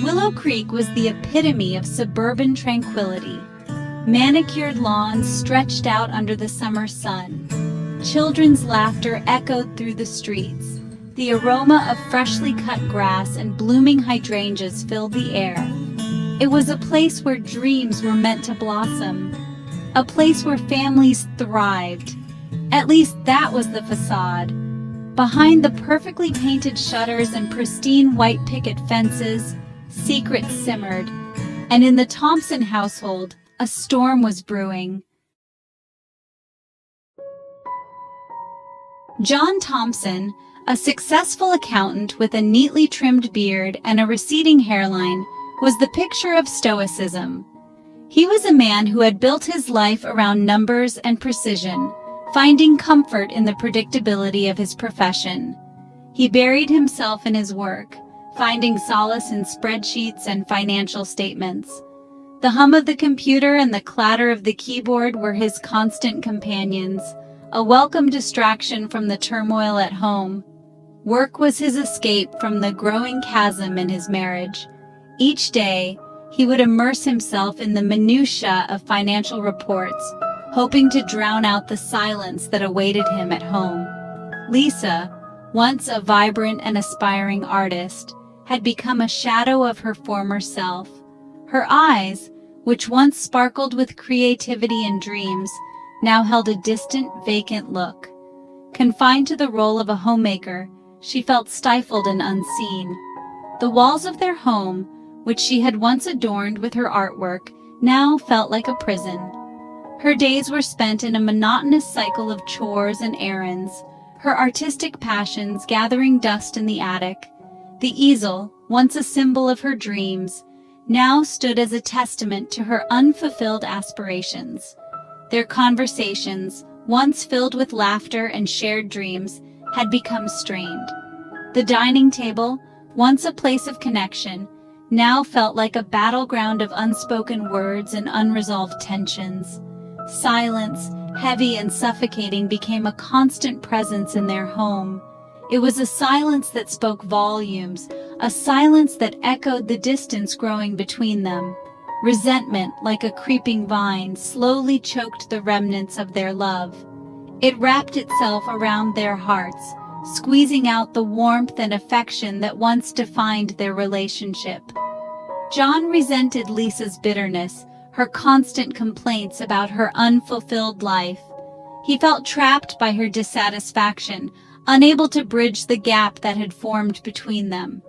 Willow Creek was the epitome of suburban tranquility. Manicured lawns stretched out under the summer sun. Children's laughter echoed through the streets. The aroma of freshly cut grass and blooming hydrangeas filled the air. It was a place where dreams were meant to blossom. A place where families thrived. At least that was the facade. Behind the perfectly painted shutters and pristine white picket fences, secrets simmered. And in the Thompson household, a storm was brewing. John Thompson, a successful accountant with a neatly trimmed beard and a receding hairline, was the picture of stoicism. He was a man who had built his life around numbers and precision, finding comfort in the predictability of his profession. He buried himself in his work, finding solace in spreadsheets and financial statements. The hum of the computer and the clatter of the keyboard were his constant companions, a welcome distraction from the turmoil at home. Work was his escape from the growing chasm in his marriage. Each day, he would immerse himself in the minutiae of financial reports, hoping to drown out the silence that awaited him at home. Lisa, once a vibrant and aspiring artist, had become a shadow of her former self. Her eyes, which once sparkled with creativity and dreams, now held a distant, vacant look. Confined to the role of a homemaker, she felt stifled and unseen. The walls of their home, which she had once adorned with her artwork, now felt like a prison. Her days were spent in a monotonous cycle of chores and errands, her artistic passions gathering dust in the attic. The easel, once a symbol of her dreams, now stood as a testament to her unfulfilled aspirations. Their conversations, once filled with laughter and shared dreams, had become strained. The dining table, once a place of connection, now felt like a battleground of unspoken words and unresolved tensions. Silence, heavy and suffocating, became a constant presence in their home. It was a silence that spoke volumes, a silence that echoed the distance growing between them. Resentment, like a creeping vine, slowly choked the remnants of their love. It wrapped itself around their hearts, squeezing out the warmth and affection that once defined their relationship. John resented Lisa's bitterness, her constant complaints about her unfulfilled life. He felt trapped by her dissatisfaction, unable to bridge the gap that had formed between them.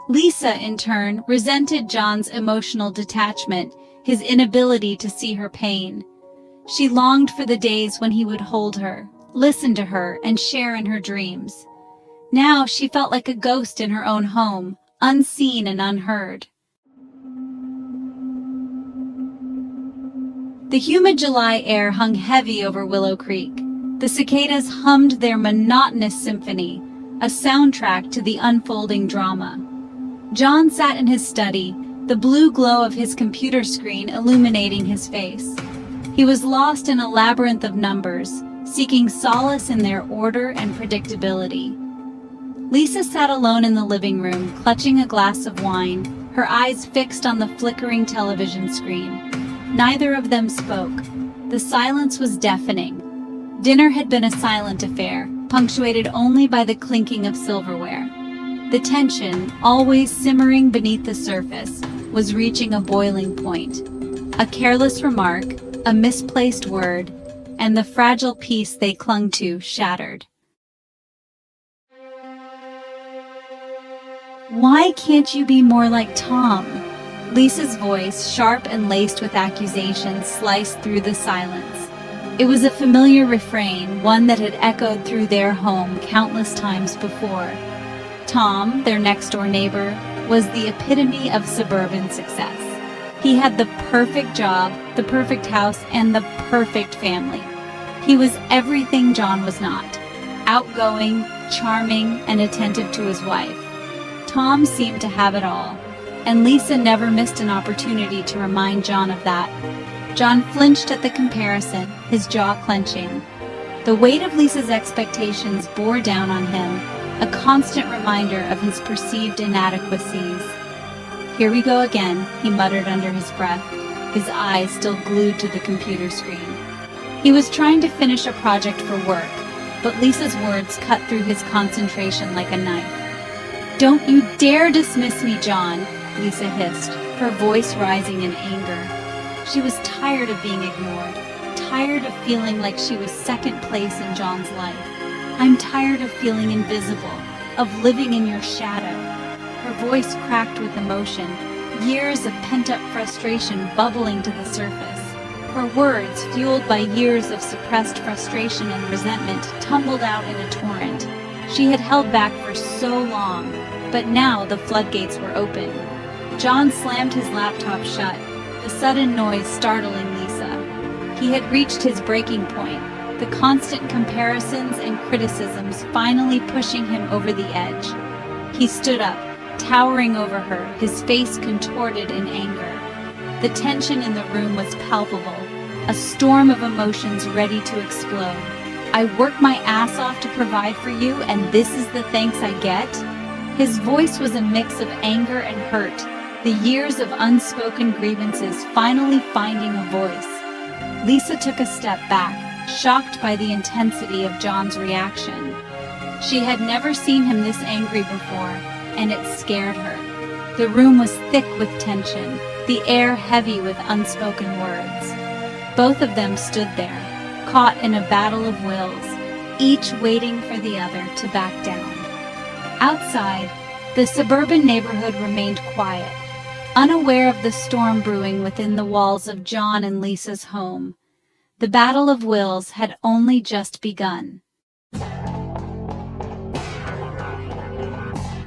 Lisa, in turn, resented John's emotional detachment, his inability to see her pain. She longed for the days when he would hold her, listen to her, and share in her dreams. Now she felt like a ghost in her own home, unseen and unheard. The humid July air hung heavy over Willow Creek. The cicadas hummed their monotonous symphony, a soundtrack to the unfolding drama. John sat in his study, the blue glow of his computer screen illuminating his face. He was lost in a labyrinth of numbers, seeking solace in their order and predictability. Lisa sat alone in the living room, clutching a glass of wine, her eyes fixed on the flickering television screen. Neither of them spoke. The silence was deafening. Dinner had been a silent affair, punctuated only by the clinking of silverware. The tension, always simmering beneath the surface, was reaching a boiling point. A careless remark, a misplaced word, and the fragile peace they clung to shattered. "Why can't you be more like Tom?" Lisa's voice, sharp and laced with accusation, sliced through the silence. It was a familiar refrain, one that had echoed through their home countless times before. Tom, their next-door neighbor, was the epitome of suburban success. He had the perfect job, the perfect house, and the perfect family. He was everything John was not: outgoing, charming, and attentive to his wife. Tom seemed to have it all, and Lisa never missed an opportunity to remind John of that. John flinched at the comparison, his jaw clenching. The weight of Lisa's expectations bore down on him, a constant reminder of his perceived inadequacies. "Here we go again," he muttered under his breath, his eyes still glued to the computer screen. He was trying to finish a project for work, but Lisa's words cut through his concentration like a knife. "Don't you dare dismiss me, John," Lisa hissed, her voice rising in anger. She was tired of being ignored, tired of feeling like she was second place in John's life. "I'm tired of feeling invisible, of living in your shadow." Her voice cracked with emotion, years of pent-up frustration bubbling to the surface. Her words, fueled by years of suppressed frustration and resentment, tumbled out in a torrent. She had held back for so long, but now the floodgates were open. John slammed his laptop shut, the sudden noise startling Lisa. He had reached his breaking point, the constant comparisons and criticisms finally pushing him over the edge. He stood up, towering over her, his face contorted in anger. The tension in the room was palpable, a storm of emotions ready to explode. "I worked my ass off to provide for you, and this is the thanks I get?" His voice was a mix of anger and hurt, the years of unspoken grievances finally finding a voice. Lisa took a step back, shocked by the intensity of John's reaction. She had never seen him this angry before, and it scared her. The room was thick with tension, the air heavy with unspoken words. Both of them stood there, caught in a battle of wills, each waiting for the other to back down. Outside, the suburban neighborhood remained quiet, unaware of the storm brewing within the walls of John and Lisa's home. The battle of wills had only just begun.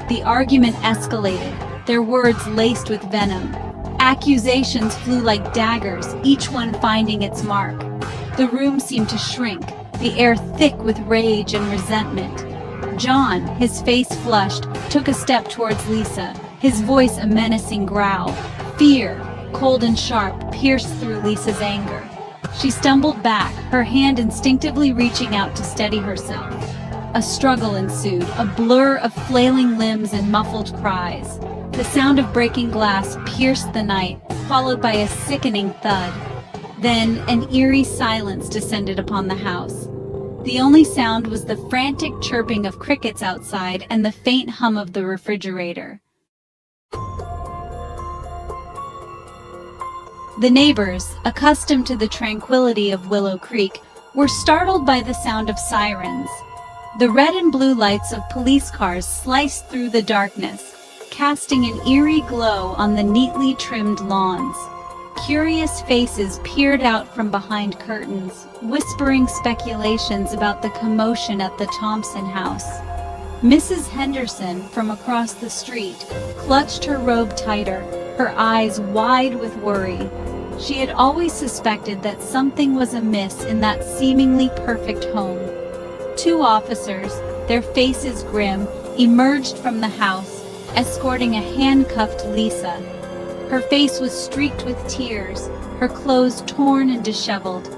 The argument escalated, their words laced with venom. Accusations flew like daggers, each one finding its mark. The room seemed to shrink, the air thick with rage and resentment. John, his face flushed, took a step towards Lisa, his voice a menacing growl. Fear, cold and sharp, pierced through Lisa's anger. She stumbled back, her hand instinctively reaching out to steady herself. A struggle ensued, a blur of flailing limbs and muffled cries. The sound of breaking glass pierced the night, followed by a sickening thud. Then an eerie silence descended upon the house. The only sound was the frantic chirping of crickets outside and the faint hum of the refrigerator. The neighbors, accustomed to the tranquility of Willow Creek, were startled by the sound of sirens. The red and blue lights of police cars sliced through the darkness, casting an eerie glow on the neatly trimmed lawns. Curious faces peered out from behind curtains, whispering speculations about the commotion at the Thompson house. Mrs. Henderson, from across the street, clutched her robe tighter, her eyes wide with worry. She had always suspected that something was amiss in that seemingly perfect home. Two officers, their faces grim, emerged from the house, escorting a handcuffed Lisa. Her face was streaked with tears, her clothes torn and disheveled.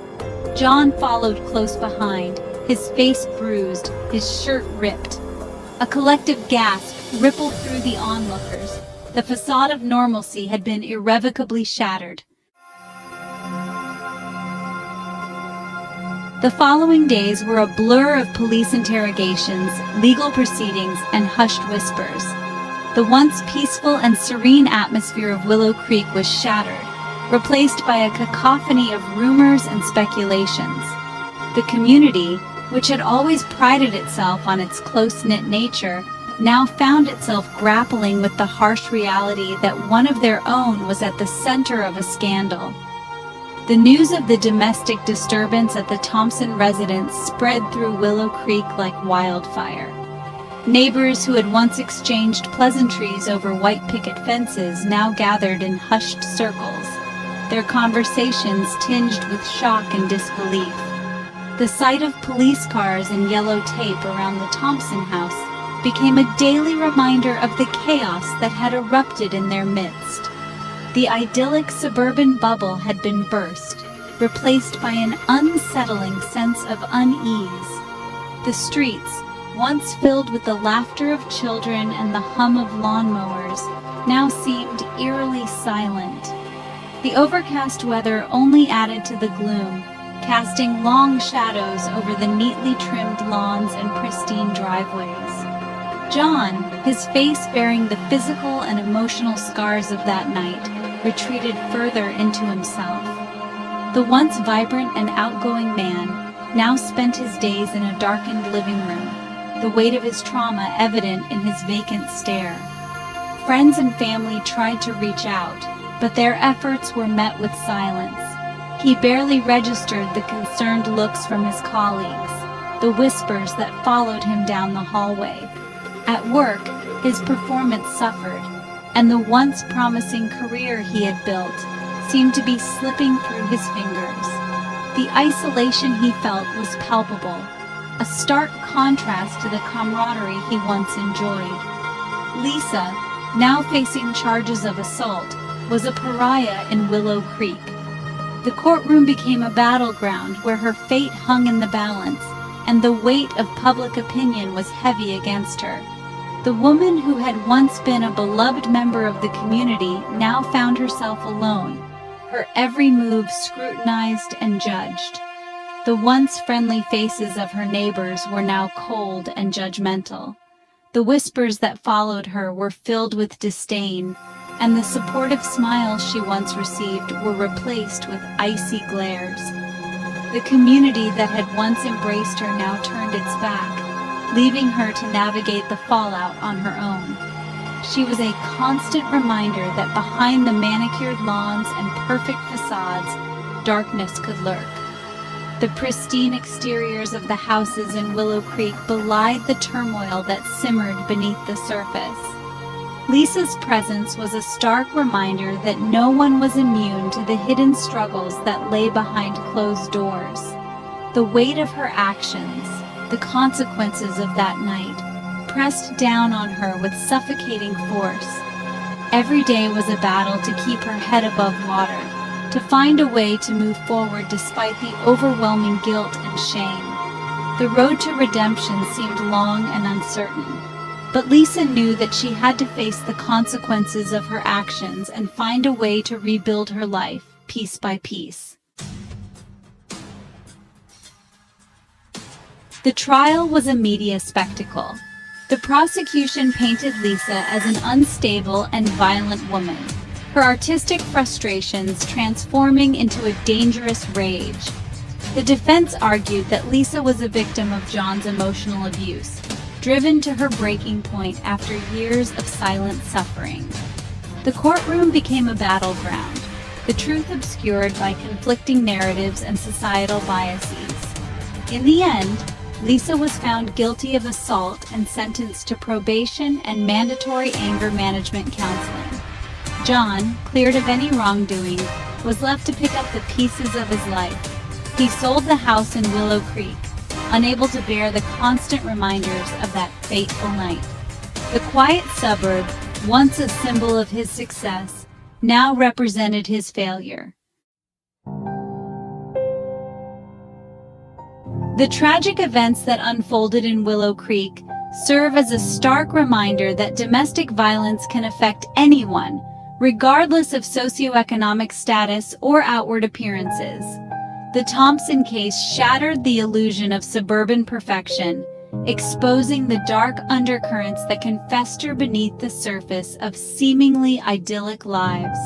John followed close behind, his face bruised, his shirt ripped. A collective gasp rippled through the onlookers. The facade of normalcy had been irrevocably shattered. The following days were a blur of police interrogations, legal proceedings, and hushed whispers. The once peaceful and serene atmosphere of Willow Creek was shattered, replaced by a cacophony of rumors and speculations. The community, which had always prided itself on its close-knit nature, now found itself grappling with the harsh reality that one of their own was at the center of a scandal. The news of the domestic disturbance at the Thompson residence spread through Willow Creek like wildfire. Neighbors who had once exchanged pleasantries over white picket fences now gathered in hushed circles, their conversations tinged with shock and disbelief. The sight of police cars and yellow tape around the Thompson house became a daily reminder of the chaos that had erupted in their midst. The idyllic suburban bubble had been burst, replaced by an unsettling sense of unease. The streets, once filled with the laughter of children and the hum of lawnmowers, now seemed eerily silent. The overcast weather only added to the gloom, casting long shadows over the neatly trimmed lawns and pristine driveways. John, his face bearing the physical and emotional scars of that night, retreated further into himself. The once vibrant and outgoing man now spent his days in a darkened living room, the weight of his trauma evident in his vacant stare. Friends and family tried to reach out, but their efforts were met with silence. He barely registered the concerned looks from his colleagues, the whispers that followed him down the hallway. At work, his performance suffered, and the once promising career he had built seemed to be slipping through his fingers. The isolation he felt was palpable, a stark contrast to the camaraderie he once enjoyed. Lisa, now facing charges of assault, was a pariah in Willow Creek. The courtroom became a battleground where her fate hung in the balance, and the weight of public opinion was heavy against her. The woman who had once been a beloved member of the community now found herself alone, her every move scrutinized and judged. The once friendly faces of her neighbors were now cold and judgmental. The whispers that followed her were filled with disdain, and the supportive smiles she once received were replaced with icy glares. The community that had once embraced her now turned its back, leaving her to navigate the fallout on her own. She was a constant reminder that behind the manicured lawns and perfect facades, darkness could lurk. The pristine exteriors of the houses in Willow Creek belied the turmoil that simmered beneath the surface. Lisa's presence was a stark reminder that no one was immune to the hidden struggles that lay behind closed doors. The weight of her actions, the consequences of that night, pressed down on her with suffocating force. Every day was a battle to keep her head above water, to find a way to move forward despite the overwhelming guilt and shame. The road to redemption seemed long and uncertain. But Lisa knew that she had to face the consequences of her actions and find a way to rebuild her life, piece by piece. The trial was a media spectacle. The prosecution painted Lisa as an unstable and violent woman, her artistic frustrations transforming into a dangerous rage. The defense argued that Lisa was a victim of John's emotional abuse, driven to her breaking point after years of silent suffering. The courtroom became a battleground, the truth obscured by conflicting narratives and societal biases. In the end, Lisa was found guilty of assault and sentenced to probation and mandatory anger management counseling. John, cleared of any wrongdoing, was left to pick up the pieces of his life. He sold the house in Willow Creek, unable to bear the constant reminders of that fateful night. The quiet suburb, once a symbol of his success, now represented his failure. The tragic events that unfolded in Willow Creek serve as a stark reminder that domestic violence can affect anyone, regardless of socioeconomic status or outward appearances. The Thompson case shattered the illusion of suburban perfection, exposing the dark undercurrents that can fester beneath the surface of seemingly idyllic lives.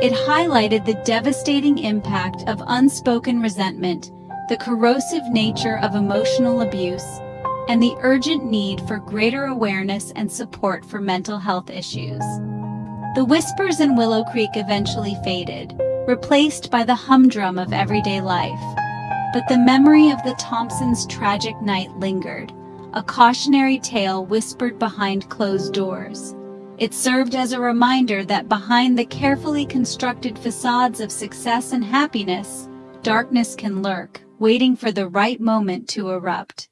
It highlighted the devastating impact of unspoken resentment, the corrosive nature of emotional abuse, and the urgent need for greater awareness and support for mental health issues. The whispers in Willow Creek eventually faded, replaced by the humdrum of everyday life. But the memory of the Thompsons' tragic night lingered, a cautionary tale whispered behind closed doors. It served as a reminder that behind the carefully constructed facades of success and happiness, darkness can lurk, waiting for the right moment to erupt.